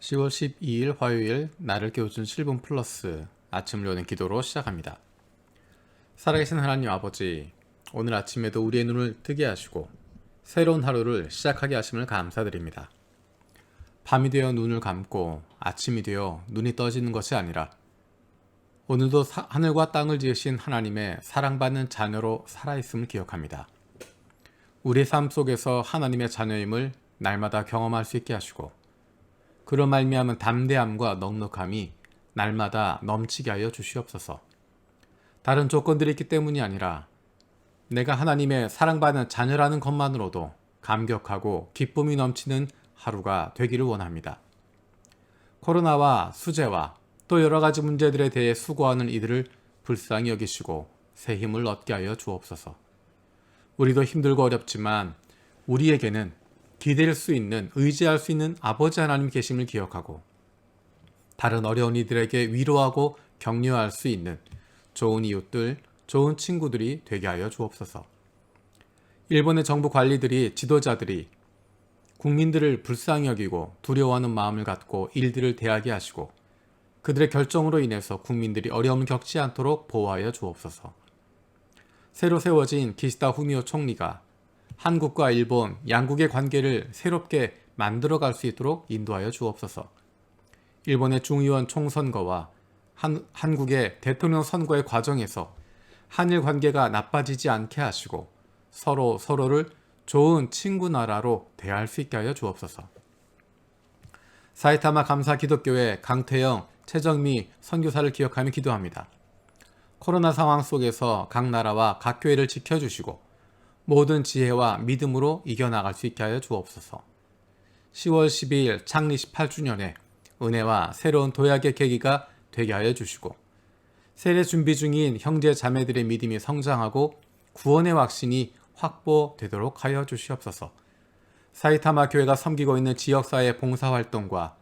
10월 12일 화요일 나를 깨워준 7분 플러스 아침을 여는 기도로 시작합니다. 살아계신 하나님 아버지, 오늘 아침에도 우리의 눈을 뜨게 하시고 새로운 하루를 시작하게 하심을 감사드립니다. 밤이 되어 눈을 감고 아침이 되어 눈이 떠지는 것이 아니라 오늘도 하늘과 땅을 지으신 하나님의 사랑받는 자녀로 살아있음을 기억합니다. 우리의 삶 속에서 하나님의 자녀임을 날마다 경험할 수 있게 하시고 그런 말미암은 담대함과 넉넉함이 날마다 넘치게 하여 주시옵소서. 다른 조건들이 있기 때문이 아니라 내가 하나님의 사랑받는 자녀라는 것만으로도 감격하고 기쁨이 넘치는 하루가 되기를 원합니다. 코로나와 수재와 또 여러 가지 문제들에 대해 수고하는 이들을 불쌍히 여기시고 새 힘을 얻게 하여 주옵소서. 우리도 힘들고 어렵지만 우리에게는 기댈 수 있는, 의지할 수 있는 아버지 하나님 계심을 기억하고 다른 어려운 이들에게 위로하고 격려할 수 있는 좋은 이웃들, 좋은 친구들이 되게 하여 주옵소서. 일본의 정부 관리들이, 지도자들이 국민들을 불쌍히 여기고 두려워하는 마음을 갖고 일들을 대하게 하시고 그들의 결정으로 인해서 국민들이 어려움을 겪지 않도록 보호하여 주옵소서. 새로 세워진 기시다 후미오 총리가 한국과 일본 양국의 관계를 새롭게 만들어갈 수 있도록 인도하여 주옵소서. 일본의 중의원 총선거와 한국의 대통령 선거의 과정에서 한일 관계가 나빠지지 않게 하시고 서로를 좋은 친구 나라로 대할 수 있게 하여 주옵소서. 사이타마 감사 기독교회 강태영, 최정미 선교사를 기억하며 기도합니다. 코로나 상황 속에서 각 나라와 각 교회를 지켜주시고 모든 지혜와 믿음으로 이겨나갈 수 있게 하여 주옵소서. 10월 12일 창리 18주년에 은혜와 새로운 도약의 계기가 되게 하여 주시고 세례 준비 중인 형제 자매들의 믿음이 성장하고 구원의 확신이 확보되도록 하여 주시옵소서. 사이타마 교회가 섬기고 있는 지역사회 봉사활동과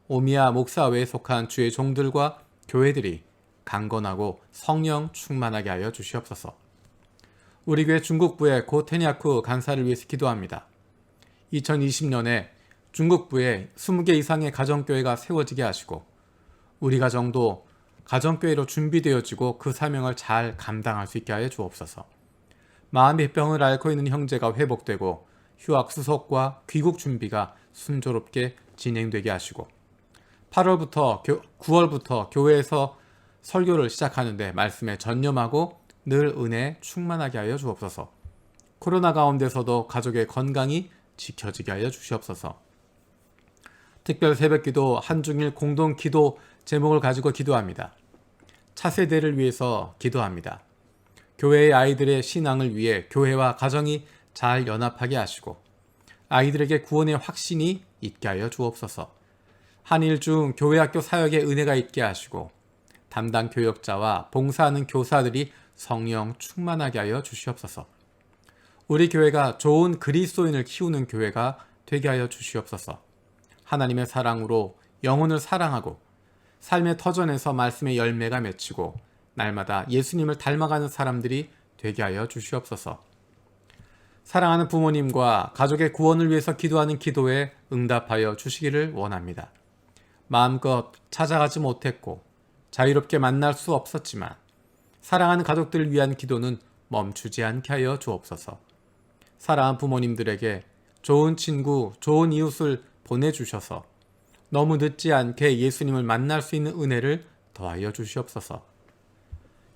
오미야 목사회에 속한 주의 종들과 교회들이 강건하고 성령 충만하게 하여 주시옵소서. 우리 교회 중국부의 고테냐쿠 간사를 위해서 기도합니다. 2020년에 중국부에 20개 이상의 가정교회가 세워지게 하시고 우리 가정도 가정교회로 준비되어지고 그 사명을 잘 감당할 수 있게 하여 주옵소서. 마음의 병을 앓고 있는 형제가 회복되고 휴학 수속과 귀국 준비가 순조롭게 진행되게 하시고 8월부터 9월부터 교회에서 설교를 시작하는데 말씀에 전념하고 늘 은혜 충만하게 하여 주옵소서. 코로나 가운데서도 가족의 건강이 지켜지게 하여 주시옵소서. 특별 새벽기도 한중일 공동기도 제목을 가지고 기도합니다. 차세대를 위해서 기도합니다. 교회의 아이들의 신앙을 위해 교회와 가정이 잘 연합하게 하시고 아이들에게 구원의 확신이 있게 하여 주옵소서. 한일 중 교회학교 사역의 은혜가 있게 하시고 담당 교역자와 봉사하는 교사들이 성령 충만하게 하여 주시옵소서. 우리 교회가 좋은 그리스도인을 키우는 교회가 되게 하여 주시옵소서. 하나님의 사랑으로 영혼을 사랑하고 삶의 터전에서 말씀의 열매가 맺히고 날마다 예수님을 닮아가는 사람들이 되게 하여 주시옵소서. 사랑하는 부모님과 가족의 구원을 위해서 기도하는 기도에 응답하여 주시기를 원합니다. 마음껏 찾아가지 못했고 자유롭게 만날 수 없었지만 사랑하는 가족들을 위한 기도는 멈추지 않게 하여 주옵소서. 사랑하는 부모님들에게 좋은 친구, 좋은 이웃을 보내주셔서 너무 늦지 않게 예수님을 만날 수 있는 은혜를 더하여 주시옵소서.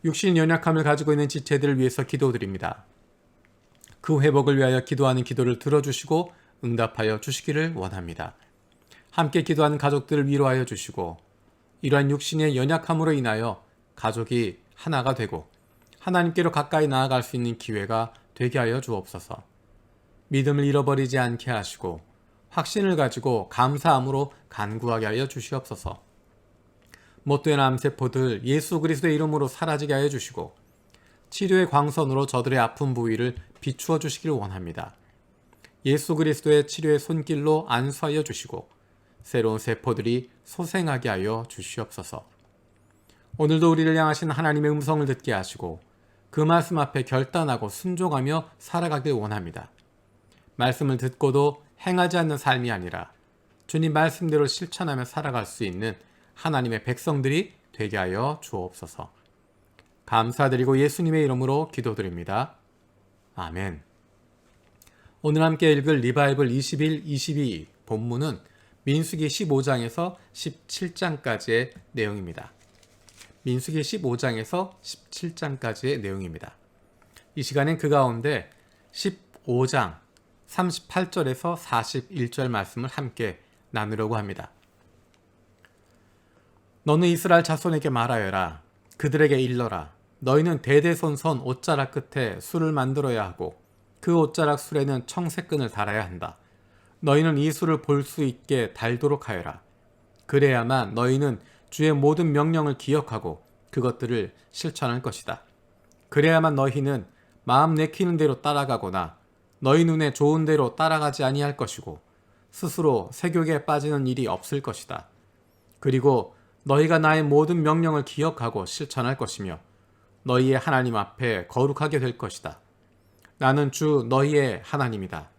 육신 연약함을 가지고 있는 지체들을 위해서 기도드립니다. 그 회복을 위하여 기도하는 기도를 들어주시고 응답하여 주시기를 원합니다. 함께 기도하는 가족들을 위로하여 주시고 이러한 육신의 연약함으로 인하여 가족이 하나가 되고 하나님께로 가까이 나아갈 수 있는 기회가 되게 하여 주옵소서. 믿음을 잃어버리지 않게 하시고 확신을 가지고 감사함으로 간구하게 하여 주시옵소서. 못된 암세포들 예수 그리스도의 이름으로 사라지게 하여 주시고 치료의 광선으로 저들의 아픈 부위를 비추어 주시기를 원합니다. 예수 그리스도의 치료의 손길로 안수하여 주시고 새로운 세포들이 소생하게 하여 주시옵소서. 오늘도 우리를 향하신 하나님의 음성을 듣게 하시고 그 말씀 앞에 결단하고 순종하며 살아가길 원합니다. 말씀을 듣고도 행하지 않는 삶이 아니라 주님 말씀대로 실천하며 살아갈 수 있는 하나님의 백성들이 되게 하여 주옵소서. 감사드리고 예수님의 이름으로 기도드립니다. 아멘. 오늘 함께 읽을 리바이블 21, 22 본문은 민수기 15장에서 17장까지의 내용입니다. 민수기 15장에서 17장까지의 내용입니다. 이 시간엔 그 가운데 15장 38절에서 41절 말씀을 함께 나누려고 합니다. 너는 이스라엘 자손에게 말하여라. 그들에게 일러라. 너희는 대대손손 옷자락 끝에 술을 만들어야 하고 그 옷자락 술에는 청색끈을 달아야 한다. 너희는 이 술을 볼 수 있게 달도록 하여라. 그래야만 너희는 주의 모든 명령을 기억하고 그것들을 실천할 것이다. 그래야만 너희는 마음 내키는 대로 따라가거나 너희 눈에 좋은 대로 따라가지 아니할 것이고 스스로 세욕에 빠지는 일이 없을 것이다. 그리고 너희가 나의 모든 명령을 기억하고 실천할 것이며 너희의 하나님 앞에 거룩하게 될 것이다. 나는 주 너희의 하나님이다.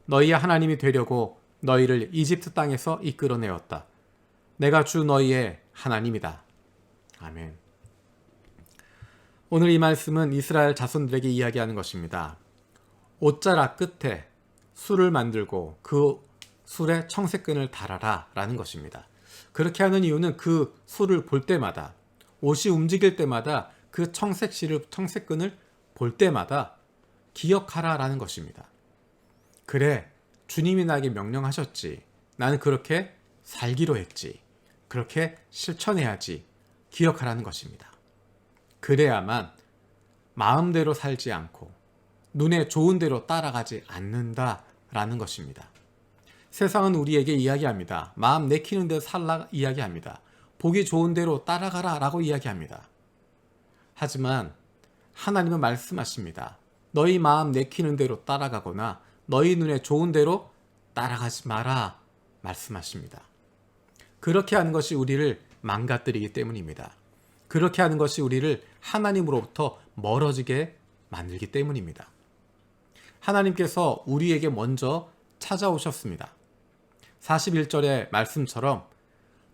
너희의 하나님이 되려고 너희를 이집트 땅에서 이끌어내었다. 내가 주 너희의 하나님이다. 아멘. 오늘 이 말씀은 이스라엘 자손들에게 이야기하는 것입니다. 옷자락 끝에 술을 만들고 그 술에 청색끈을 달아라 라는 것입니다. 그렇게 하는 이유는 그 술을 볼 때마다, 옷이 움직일 때마다 그 청색끈을 볼 때마다 기억하라 라는 것입니다. 그래, 주님이 나에게 명령하셨지. 나는 그렇게 살기로 했지. 그렇게 실천해야지. 기억하라는 것입니다. 그래야만 마음대로 살지 않고 눈에 좋은 대로 따라가지 않는다라는 것입니다. 세상은 우리에게 이야기합니다. 마음 내키는 대로 살라 이야기합니다. 보기 좋은 대로 따라가라 라고 이야기합니다. 하지만 하나님은 말씀하십니다. 너희 마음 내키는 대로 따라가거나 너희 눈에 좋은 대로 따라가지 마라 말씀하십니다. 그렇게 하는 것이 우리를 망가뜨리기 때문입니다. 그렇게 하는 것이 우리를 하나님으로부터 멀어지게 만들기 때문입니다. 하나님께서 우리에게 먼저 찾아오셨습니다. 41절의 말씀처럼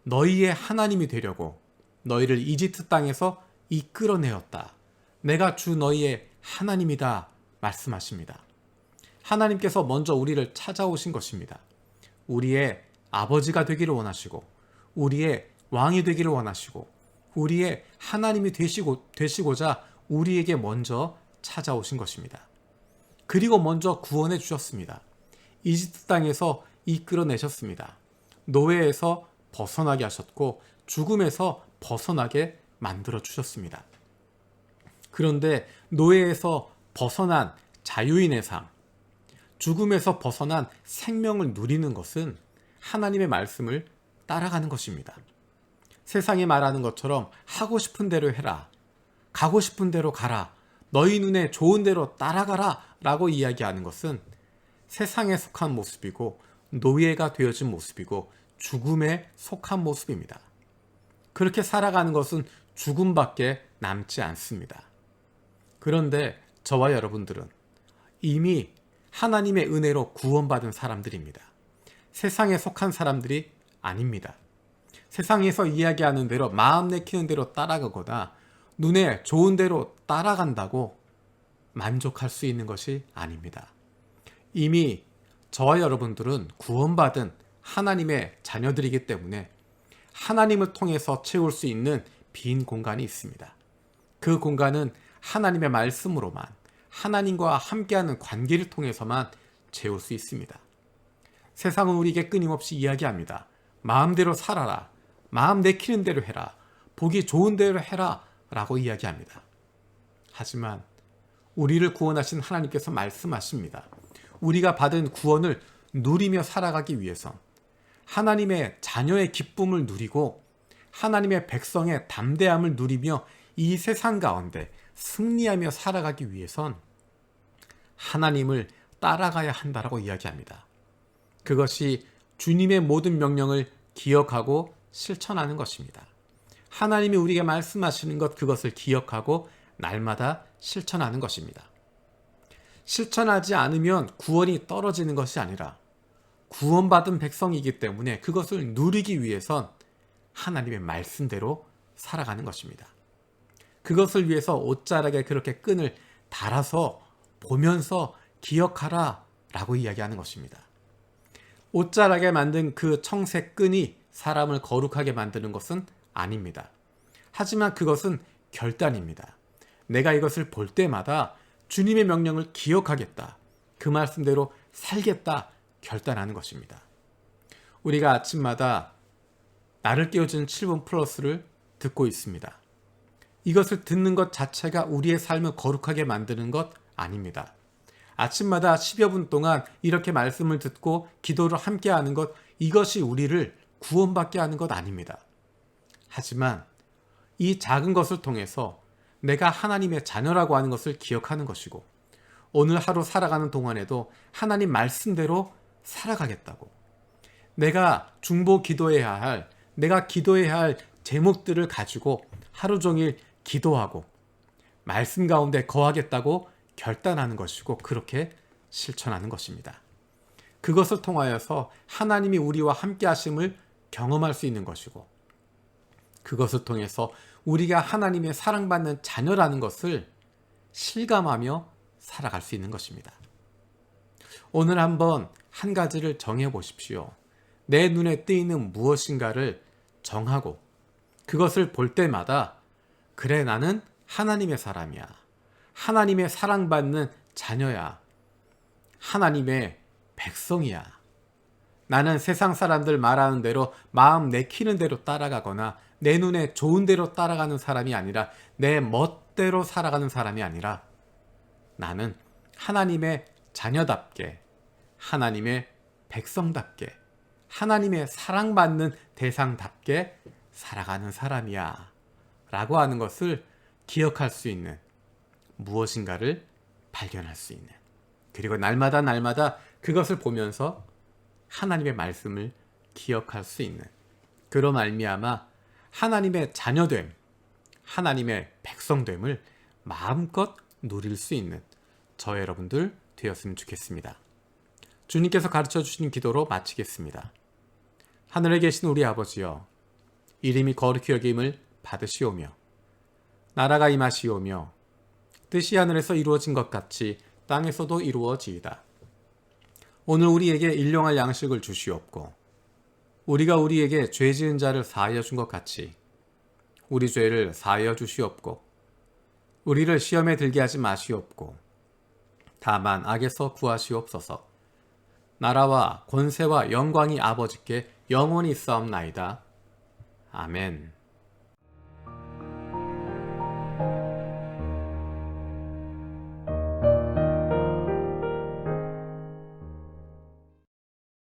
너희의 하나님이 되려고 너희를 이집트 땅에서 이끌어내었다. 내가 주 너희의 하나님이다 말씀하십니다. 하나님께서 먼저 우리를 찾아오신 것입니다. 우리의 아버지가 되기를 원하시고 우리의 왕이 되기를 원하시고 우리의 하나님이 되시고자 우리에게 먼저 찾아오신 것입니다. 그리고 먼저 구원해 주셨습니다. 이집트 땅에서 이끌어내셨습니다. 노예에서 벗어나게 하셨고 죽음에서 벗어나게 만들어 주셨습니다. 그런데 노예에서 벗어난 자유인의 삶, 죽음에서 벗어난 생명을 누리는 것은 하나님의 말씀을 따라가는 것입니다. 세상이 말하는 것처럼 하고 싶은 대로 해라, 가고 싶은 대로 가라, 너희 눈에 좋은 대로 따라가라 라고 이야기하는 것은 세상에 속한 모습이고 노예가 되어진 모습이고 죽음에 속한 모습입니다. 그렇게 살아가는 것은 죽음밖에 남지 않습니다. 그런데 저와 여러분들은 이미 하나님의 은혜로 구원받은 사람들입니다. 세상에 속한 사람들이 아닙니다. 세상에서 이야기하는 대로 마음 내키는 대로 따라가거나 눈에 좋은 대로 따라간다고 만족할 수 있는 것이 아닙니다. 이미 저와 여러분들은 구원받은 하나님의 자녀들이기 때문에 하나님을 통해서 채울 수 있는 빈 공간이 있습니다. 그 공간은 하나님의 말씀으로만, 하나님과 함께하는 관계를 통해서만 채울 수 있습니다. 세상은 우리에게 끊임없이 이야기합니다. 마음대로 살아라. 마음 내키는 대로 해라. 보기 좋은 대로 해라. 라고 이야기합니다. 하지만 우리를 구원하신 하나님께서 말씀하십니다. 우리가 받은 구원을 누리며 살아가기 위해선 하나님의 자녀의 기쁨을 누리고 하나님의 백성의 담대함을 누리며 이 세상 가운데 승리하며 살아가기 위해선 하나님을 따라가야 한다라고 이야기합니다. 그것이 주님의 모든 명령을 기억하고 실천하는 것입니다. 하나님이 우리에게 말씀하시는 것, 그것을 기억하고 날마다 실천하는 것입니다. 실천하지 않으면 구원이 떨어지는 것이 아니라 구원받은 백성이기 때문에 그것을 누리기 위해선 하나님의 말씀대로 살아가는 것입니다. 그것을 위해서 옷자락에 그렇게 끈을 달아서 보면서 기억하라 라고 이야기하는 것입니다. 옷자락에 만든 그 청색 끈이 사람을 거룩하게 만드는 것은 아닙니다. 하지만 그것은 결단입니다. 내가 이것을 볼 때마다 주님의 명령을 기억하겠다. 그 말씀대로 살겠다. 결단하는 것입니다. 우리가 아침마다 나를 깨워주는 7분 플러스를 듣고 있습니다. 이것을 듣는 것 자체가 우리의 삶을 거룩하게 만드는 것 아닙니다. 아침마다 10여 분 동안 이렇게 말씀을 듣고 기도를 함께 하는 것, 이것이 우리를 구원받게 하는 것 아닙니다. 하지만 이 작은 것을 통해서 내가 하나님의 자녀라고 하는 것을 기억하는 것이고, 오늘 하루 살아가는 동안에도 하나님 말씀대로 살아가겠다고, 내가 중보 기도해야 할, 내가 기도해야 할 제목들을 가지고 하루 종일 기도하고 말씀 가운데 거하겠다고 결단하는 것이고, 그렇게 실천하는 것입니다. 그것을 통하여서 하나님이 우리와 함께 하심을 경험할 수 있는 것이고, 그것을 통해서 우리가 하나님의 사랑받는 자녀라는 것을 실감하며 살아갈 수 있는 것입니다. 오늘 한번 한 가지를 정해 보십시오. 내 눈에 띄는 무엇인가를 정하고 그것을 볼 때마다, 그래, 나는 하나님의 사람이야. 하나님의 사랑받는 자녀야. 하나님의 백성이야. 나는 세상 사람들 말하는 대로 마음 내키는 대로 따라가거나 내 눈에 좋은 대로 따라가는 사람이 아니라, 내 멋대로 살아가는 사람이 아니라, 나는 하나님의 자녀답게, 하나님의 백성답게, 하나님의 사랑받는 대상답게 살아가는 사람이야 라고 하는 것을 기억할 수 있는, 무엇인가를 발견할 수 있는, 그리고 날마다 그것을 보면서 하나님의 말씀을 기억할 수 있는, 그로 말미암아 하나님의 자녀됨, 하나님의 백성됨을 마음껏 누릴 수 있는 저 여러분들 되었으면 좋겠습니다. 주님께서 가르쳐 주신 기도로 마치겠습니다. 하늘에 계신 우리 아버지여, 이름이 거룩히 여김을 받으시오며 나라가 임하시오며 뜻이 하늘에서 이루어진 것 같이 땅에서도 이루어지이다. 오늘 우리에게 일용할 양식을 주시옵고, 우리가 우리에게 죄 지은 자를 사하여 준 것 같이 우리 죄를 사하여 주시옵고, 우리를 시험에 들게 하지 마시옵고, 다만 악에서 구하시옵소서. 나라와 권세와 영광이 아버지께 영원히 있사옵나이다. 아멘.